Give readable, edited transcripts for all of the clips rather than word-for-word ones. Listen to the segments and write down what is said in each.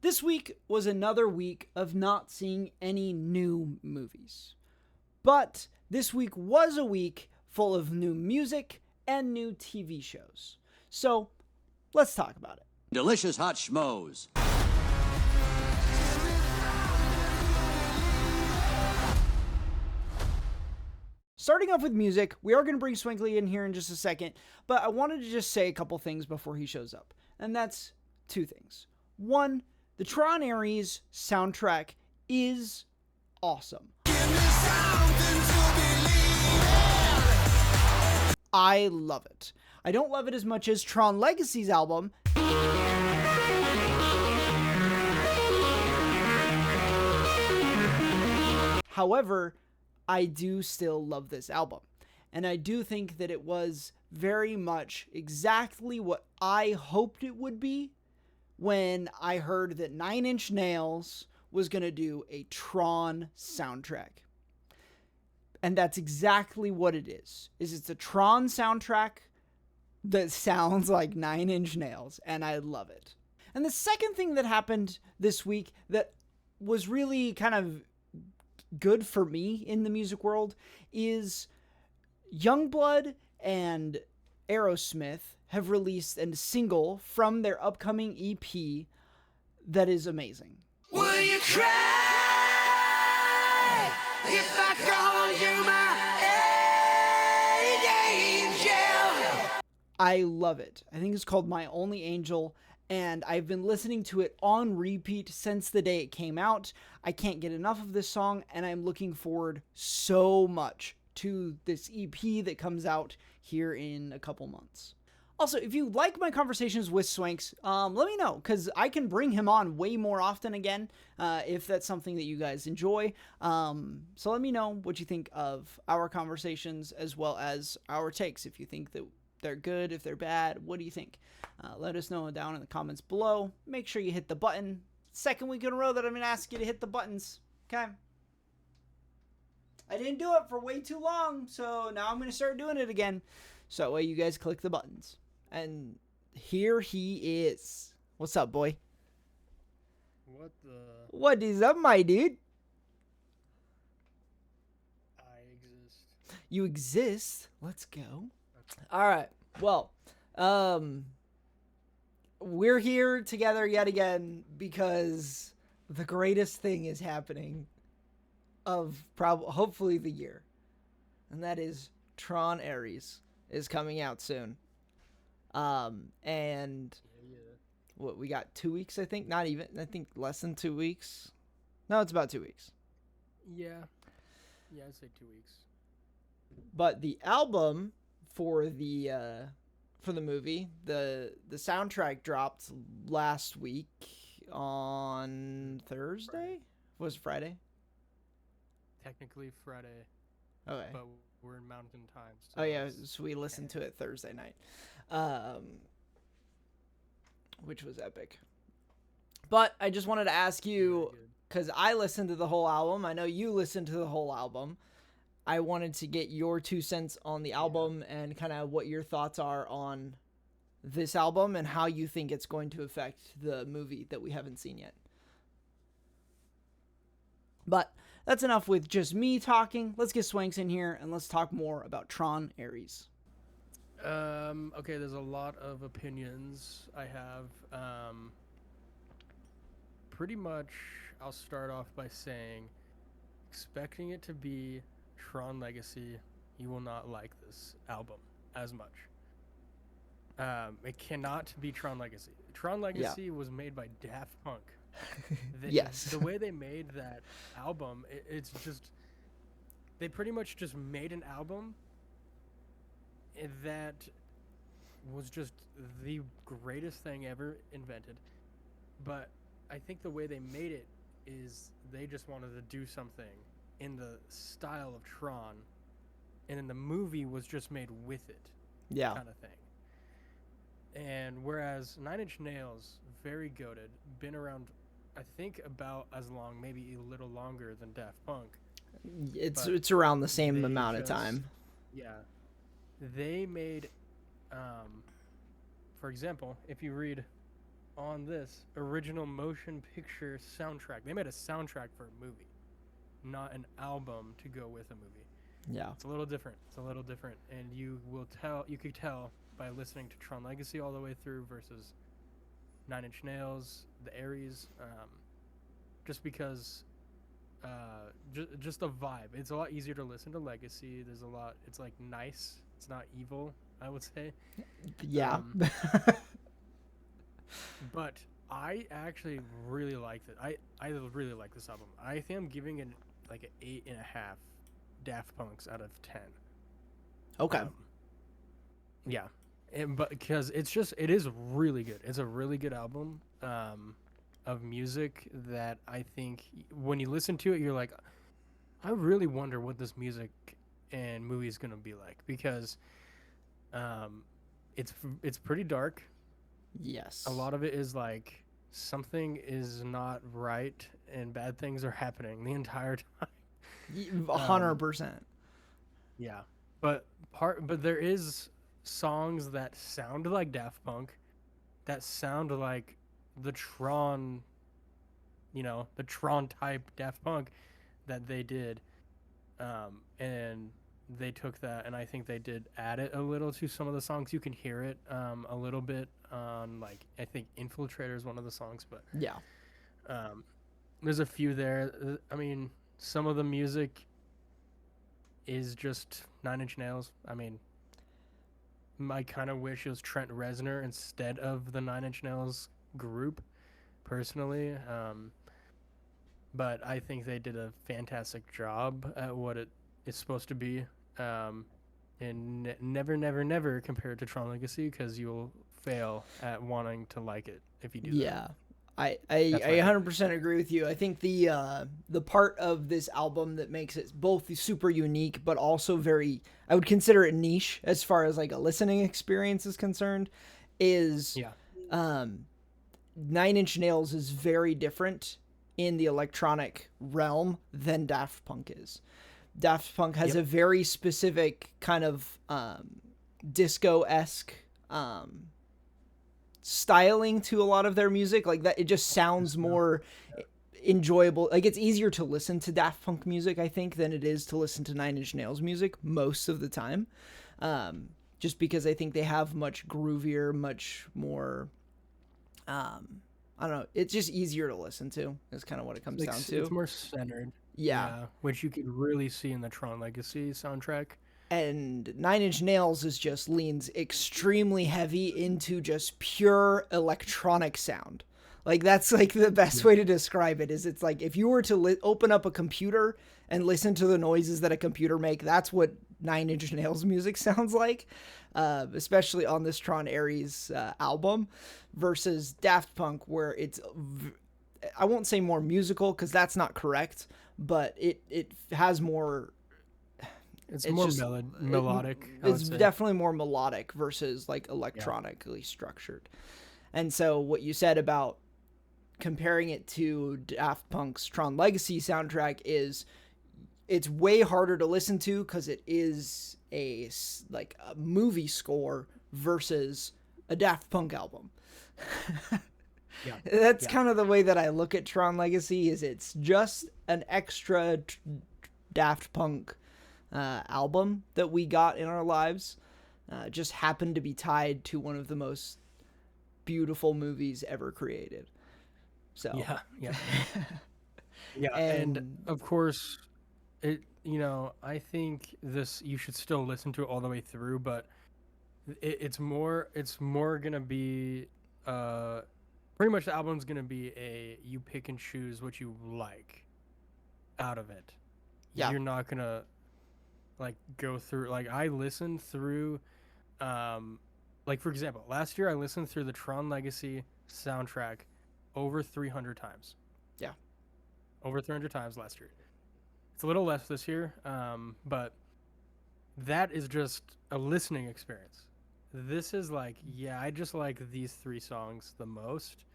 This week was another week of not seeing any new movies. But this week was a week full of new music and new TV shows. So, let's talk about it. Delicious hot schmoes. Starting off with music, we are going to bring Swinkly in here in just a second, but I wanted to just say a couple things before he shows up. And that's two things. One, the Tron Ares soundtrack is awesome. I love it. I don't love it as much as Tron Legacy's album. However, I do still love this album. And I do think that it was very much exactly what I hoped it would be when I heard that Nine Inch Nails was going to do a Tron soundtrack. And that's exactly what it is. It's a Tron soundtrack that sounds like Nine Inch Nails, and I love it. And the second thing that happened this week that was really kind of good for me in the music world is Youngblood and Aerosmith have released a single from their upcoming EP that is amazing. Will you cry if I call you my angel? I love it. I think it's called My Only Angel, and I've been listening to it on repeat since the day it came out. I can't get enough of this song, and I'm looking forward so much to this EP that comes out here in a couple months. Also, if you like my conversations with Swanks, let me know, because I can bring him on way more often again, if that's something that you guys enjoy. So let me know what you think of our conversations as well as our takes. If you think that they're good, if they're bad, what do you think? Let us know down in the comments below. Make sure you hit the button. Second week in a row that I'm going to ask you to hit the buttons. Okay? I didn't do it for way too long, so now I'm going to start doing it again. So that way you guys click the buttons. And here he is. What's up, boy? What is up, my dude? I exist. You exist? Let's go. All right. Well, we're here together yet again because the greatest thing is happening of hopefully the year. And that is Tron Ares is coming out soon. And what, we got 2 weeks, I think? Not even, I think less than 2 weeks. No, it's about 2 weeks. Yeah, I'd say 2 weeks. But the album for the movie, the soundtrack dropped last week on Thursday? Was it Friday? Technically Friday, Okay. but we're in Mountain Time. Oh yeah, so we listened to it Thursday night, which was epic. But I just wanted to ask you, because I listened to the whole album. I know you listened to the whole album. I wanted to get your 2 cents on the album and kind of what your thoughts are on this album and how you think it's going to affect the movie that we haven't seen yet. But that's enough with just me talking. Let's get Swanks in here and let's talk more about Tron Ares. Okay, there's a lot of opinions I have. Pretty much, I'll start off by saying, expecting it to be Tron Legacy, you will not like this album as much. It cannot be Tron Legacy. Tron Legacy was made by Daft Punk. Yes. The way they made that album, it's just, they pretty much just made an album that was just the greatest thing ever invented. But I think the way they made it is they just wanted to do something in the style of Tron, and then the movie was just made with it. Kind of thing. And whereas Nine Inch Nails, very goated, been around, I think, about as long, maybe a little longer than Daft Punk. It's around the same amount of time. Yeah. They made, for example, if you read on this original motion picture soundtrack. They made a soundtrack for a movie, not an album to go with a movie. Yeah. It's a little different. It's a little different, and you could tell by listening to Tron Legacy all the way through versus Nine Inch Nails, the Aries, just because, just the vibe. It's a lot easier to listen to Legacy. There's a lot. It's like nice. It's not evil, I would say. Yeah. But I actually really liked it. I really like this album. I think I'm giving it like an 8.5 Daft Punks out of 10. Okay. Yeah, but because it is really good. It's a really good album of music that I think when you listen to it, you're like, I really wonder what this music and movie is gonna be like, because it's pretty dark. Yes. A lot of it is like something is not right and bad things are happening the entire time. 100%. Yeah, but there is songs that sound like Daft Punk, that sound like the Tron, the Tron type Daft Punk that they did, and they took that, and I think they did add it a little to some of the songs. You can hear it a little bit on, like, I think Infiltrator is one of the songs, but Yeah. there's a few there. I mean, some of the music is just Nine Inch Nails. I mean, I kind of wish it was Trent Reznor instead of the Nine Inch Nails group, personally. But I think they did a fantastic job at what it is supposed to be. And never, never, never compare it to Tron Legacy, because you'll fail at wanting to like it if you do that. Yeah. I That's my 100% agree with you. I think the part of this album that makes it both super unique but also very, I would consider it niche as far as like a listening experience is concerned, is Nine Inch Nails is very different in the electronic realm than Daft Punk is. Daft Punk has a very specific kind of disco-esque styling to a lot of their music, like that. It just sounds more enjoyable. Like, it's easier to listen to Daft Punk music, I think, than it is to listen to Nine Inch Nails music most of the time, just because I think they have much groovier, much more I don't know, it's just easier to listen to is kind of what it comes down to. It's more centered. Yeah. Which you could really see in the Tron Legacy soundtrack. And Nine Inch Nails is just leans extremely heavy into just pure electronic sound. Like, that's like the best way to describe it. Is it's like if you were to open up a computer and listen to the noises that a computer make, that's what Nine Inch Nails music sounds like, especially on this Tron Ares album, versus Daft Punk, where it's, I won't say more musical because that's not correct, but it has more. It's more just, melodic. It's definitely more melodic versus like electronically structured. And so what you said about comparing it to Daft Punk's Tron Legacy soundtrack is it's way harder to listen to because it is a movie score versus a Daft Punk album. That's kind of the way that I look at Tron Legacy. Is it's just an extra Daft Punk album that we got in our lives, just happened to be tied to one of the most beautiful movies ever created. So and of course it, I think you should still listen to it all the way through, but it's more gonna be pretty much the album's gonna be you pick and choose what you like out of it. You're not gonna like go through, like, I listened through like, for example, last year I listened through the Tron Legacy soundtrack over 300 times. Yeah. Over 300 times last year. It's a little less this year, but that is just a listening experience. This is like, I just like these 3 songs the most.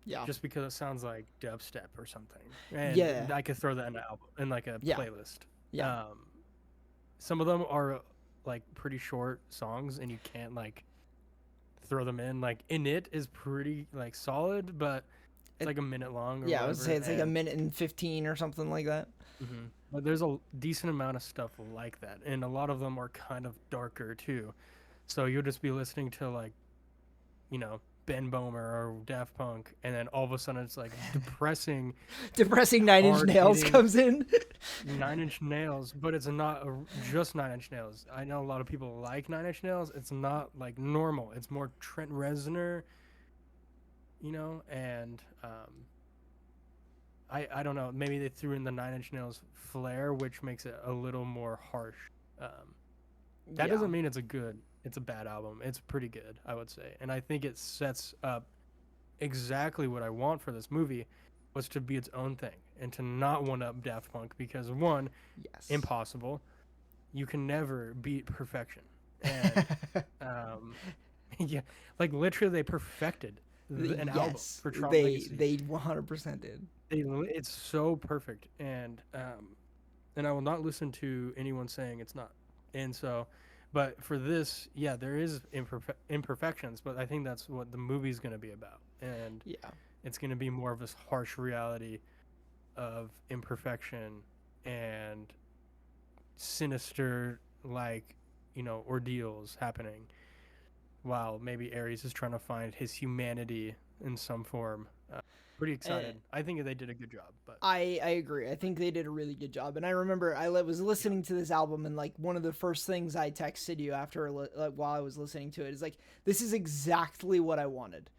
Yeah. Just because it sounds like dubstep or something. And I could throw that in an album, in like a playlist. Yeah. Some of them are like pretty short songs and you can't like throw them in. Like, It is pretty like solid, but it's like a minute long. Or Yeah, I would whatever, say it's like a minute and 15 or something like that. But there's a decent amount of stuff like that, and a lot of them are kind of darker too. So you'll just be listening to like, Ben Bomer or Daft Punk, and then all of a sudden it's like depressing, Depressing Nine Inch Nails hard-hitting comes in. Nine Inch Nails, but it's not just Nine Inch Nails. I know a lot of people like Nine Inch Nails. It's not like normal. It's more Trent Reznor, and I don't know. Maybe they threw in the Nine Inch Nails flair, which makes it a little more harsh. That doesn't mean it's a bad album. It's pretty good, I would say. And I think it sets up exactly what I want for this movie, was to be its own thing and to not one up Daft Punk, because one, Yes. impossible. You can never beat perfection. And yeah, like literally they perfected an album Yes, for Tron they Legacy. they 100% did. It's so perfect, and I will not listen to anyone saying it's not. And so, but for this, yeah, there is imperfections, but I think that's what the movie's going to be about, and Yeah. it's going to be more of this harsh reality of imperfection and sinister, like, ordeals happening, while maybe Ares is trying to find his humanity in some form. Pretty excited. I think they did a good job. But I agree. I think they did a really good job. And I remember I was listening to this album, and like one of the first things I texted you after while I was listening to it is like, this is exactly what I wanted.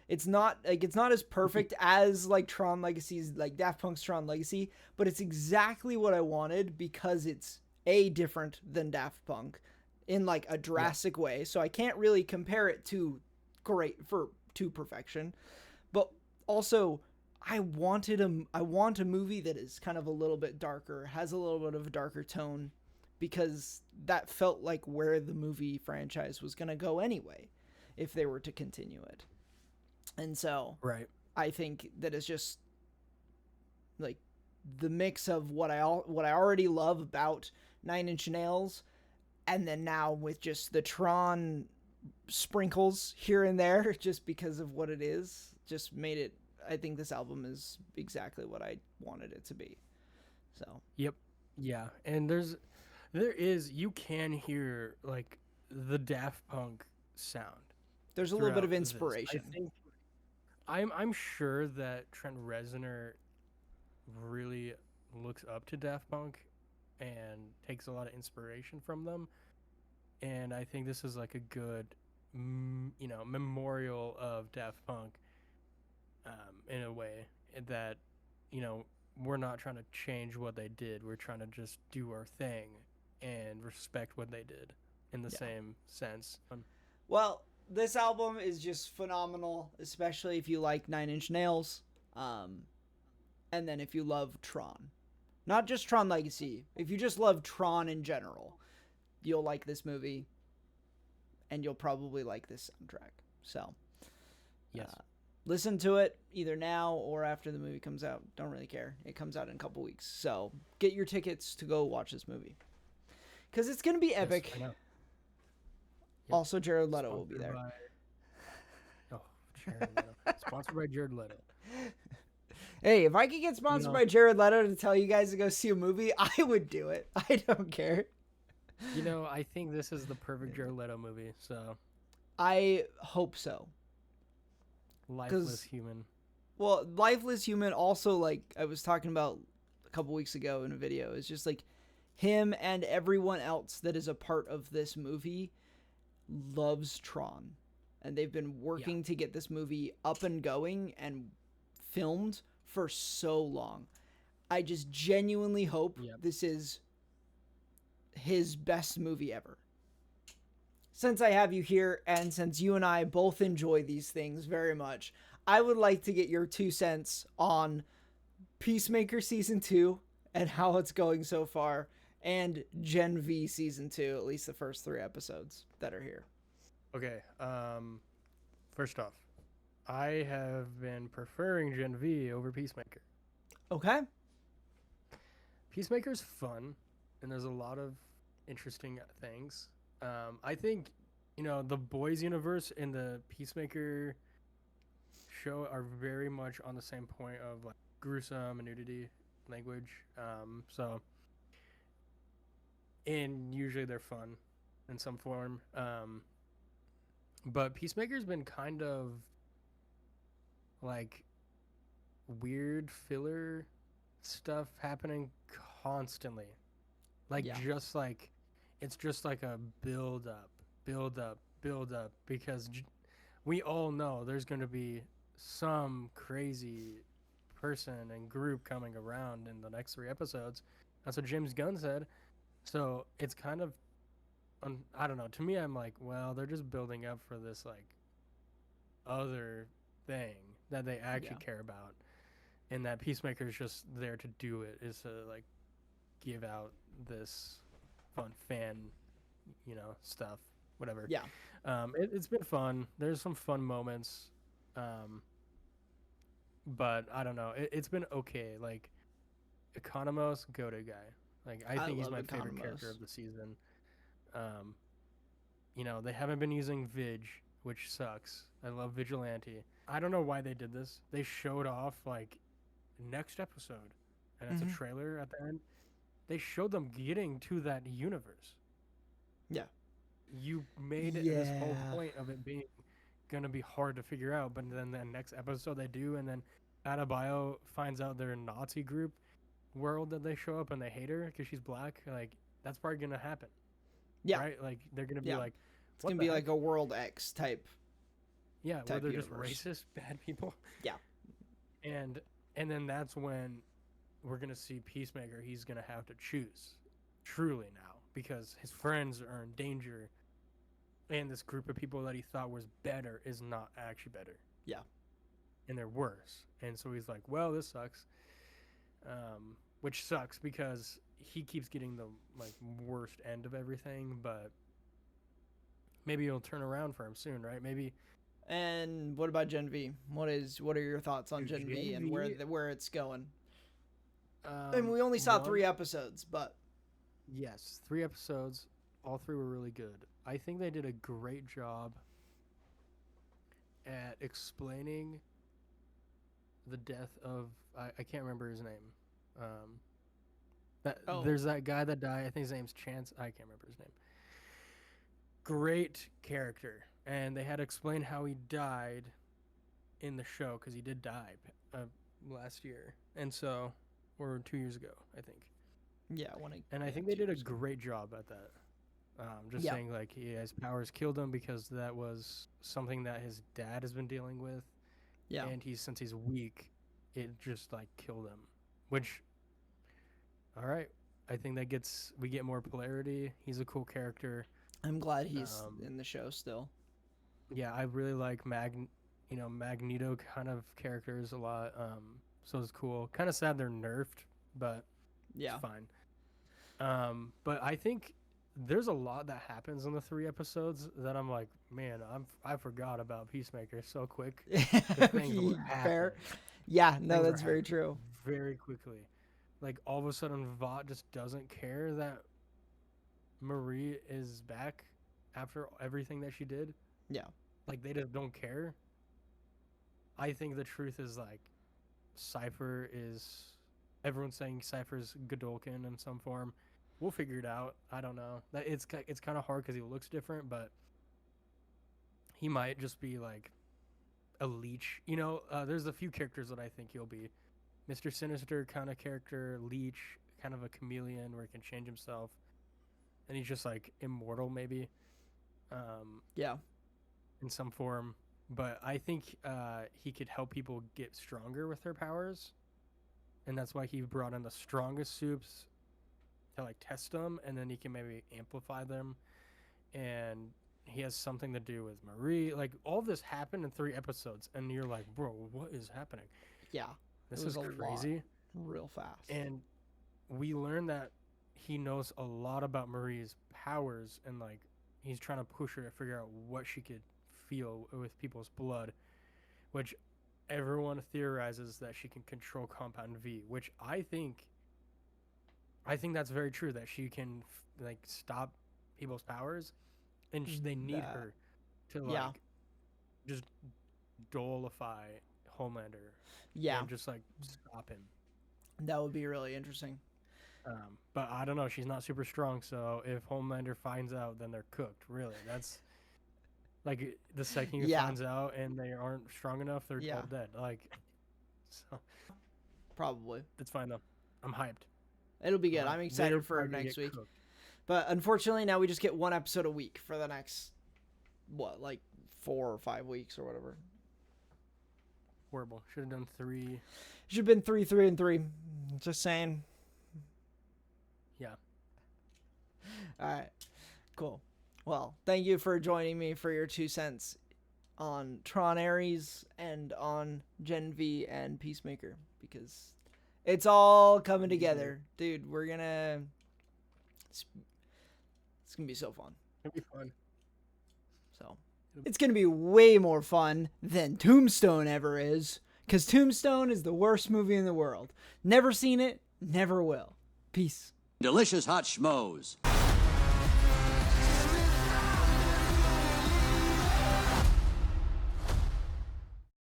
It's not as perfect as like Tron Legacy's, like Daft Punk's Tron Legacy, but it's exactly what I wanted, because it's different than Daft Punk in like a drastic way. So I can't really compare it to perfection. But also, I want a movie that is kind of a little bit darker, has a little bit of a darker tone, because that felt like where the movie franchise was going to go anyway, if they were to continue it. And so, right. I think that it's just like the mix of what I already love about Nine Inch Nails, and then now with just the Tron sprinkles here and there, just because of what it is, just made it. I think this album is exactly what I wanted it to be. So. Yep. Yeah. And you can hear like the Daft Punk sound. There's a little bit of throughout this. inspiration. I think I'm sure that Trent Reznor really looks up to Daft Punk and takes a lot of inspiration from them. And I think this is like a good, memorial of Daft Punk, in a way that, we're not trying to change what they did. We're trying to just do our thing and respect what they did in the same sense. Well, this album is just phenomenal, especially if you like Nine Inch Nails, and then if you love Tron. Not just Tron Legacy. If you just love Tron in general, you'll like this movie, and you'll probably like this soundtrack. So, yes. Listen to it either now or after the movie comes out. Don't really care. It comes out in a couple weeks. So get your tickets to go watch this movie, because it's going to be epic. Yes, I know. Yep. Also, Jared Leto will be there. Jared Leto. Sponsored by Jared Leto. Hey, if I could get sponsored by Jared Leto to tell you guys to go see a movie, I would do it. I don't care. I think this is the perfect Jared Leto movie. So I hope so. Lifeless human. Well, Lifeless Human also, like I was talking about a couple weeks ago in a video, is just like him and everyone else that is a part of this movie loves Tron. And they've been working to get this movie up and going and filmed for so long. I just genuinely hope this is his best movie ever. Since I have you here, and since you and I both enjoy these things very much, I would like to get your 2 cents on Peacemaker Season 2 and how it's going so far, and Gen V Season 2, at least the first 3 episodes that are here. Okay, first off, I have been preferring Gen V over Peacemaker. Okay. Peacemaker's fun, and there's a lot of interesting things. I think the boys universe and the Peacemaker show are very much on the same point of like gruesome and nudity language. So and usually they're fun in some form. But Peacemaker's been kind of like weird filler stuff happening constantly. Like Yeah. just like it's just like a build up, build up, build up because we all know there's going to be some crazy person and group coming around in the next 3 episodes. That's what James Gunn said. So it's kind of, I don't know. To me, I'm like, well, they're just building up for this like other thing that they actually care about, and that Peacemaker is just there to do it, is to like give out this fun fan, stuff, whatever. Yeah. It's been fun. There's some fun moments, but I don't know. It's been okay. Like Economos, go-to guy. Like I think he's love my favorite character Economos. of the season. They haven't been using Vig, which sucks. I love Vigilante. I don't know why they did this. They showed off like next episode, and it's a trailer at the end. They showed them getting to that universe. Yeah. You made this whole point of it being gonna be hard to figure out, but then the next episode they do, and then Adebayo finds out their Nazi group world that they show up and they hate her because she's black. Like that's probably gonna happen. Yeah. Right? Like they're gonna be like, it's gonna be like a World X type. Yeah, where they're universe. just racist, bad people. Yeah. And then that's when we're gonna see Peacemaker. He's gonna have to choose, truly now, because his friends are in danger, and this group of people that he thought was better is not actually better. Yeah. And they're worse. And so he's like, well, this sucks. Which sucks because he keeps getting the like worst end of everything, but maybe it'll turn around for him soon, right? Maybe. And what about Gen V? What are your thoughts on Gen V and where it's going? And we only saw 3 episodes, but yes, 3 episodes. All 3 were really good. I think they did a great job at explaining the death of I can't remember his name. There's that guy that died. I think his name's Chance. I can't remember his name. Great character, and they had to explain how he died in the show because he did die last year, and so or 2 years ago, I think. Yeah, I think they did a great job at that. Saying like his powers killed him because that was something that his dad has been dealing with. Yeah. And since he's weak, it just like killed him. Which, all right, I think we get more polarity. He's a cool character. I'm glad he's in the show still. Yeah, I really like Magneto kind of characters a lot. So it's cool. Kind of sad they're nerfed, but it's fine. But I think there's a lot that happens in the 3 episodes that I'm like, man, I forgot about Peacemaker so quick. Fair. Yeah, no, that's very true. Very quickly. Like all of a sudden Vought just doesn't care that Marie is back after everything that she did. Yeah. Like they just don't care. I think the truth is like everyone's saying Cypher's Godolkin in some form. We'll figure it out. I don't know. It's kind of hard because he looks different, but he might just be like a leech. There's a few characters that I think he'll be. Mr. Sinister kind of character, leech, kind of a chameleon where he can change himself. And he's just like immortal maybe. In some form. But I think he could help people get stronger with their powers. And that's why he brought in the strongest soups to like test them, and then he can maybe amplify them, and he has something to do with Marie. Like all this happened in 3 episodes, and you're like, bro, what is happening? Yeah, this is crazy, real fast. And we learned that he knows a lot about Marie's powers, and like he's trying to push her to figure out what she could feel with people's blood, which everyone theorizes that she can control Compound V, which I think that's very true, that she can like stop people's powers. and they need her to like Yeah. just dolify Homelander. Yeah, And just like stop him. that would be really interesting. But I don't know. She's not super strong, so if Homelander finds out, then they're cooked. Really, that's like the second he Yeah. finds out and they aren't strong enough, they're Yeah. all dead. Like, so Probably. that's fine though. I'm hyped. It'll be good. I'm They're excited for probably gonna next get week. cooked. But unfortunately, now we just get one episode a week for the next, like 4 or 5 weeks or whatever. Horrible. Should have done 3. Should have been 3, 3, and 3. Just saying. Yeah. All right. Cool. Well, thank you for joining me for your 2 cents on Tron Ares and on Gen V and Peacemaker, because it's all coming together. Dude, we're gonna... It's gonna be so fun. It'll be fun. So it's gonna be way more fun than Tombstone ever is, because Tombstone is the worst movie in the world. Never seen it, never will. Peace. Delicious hot schmoes.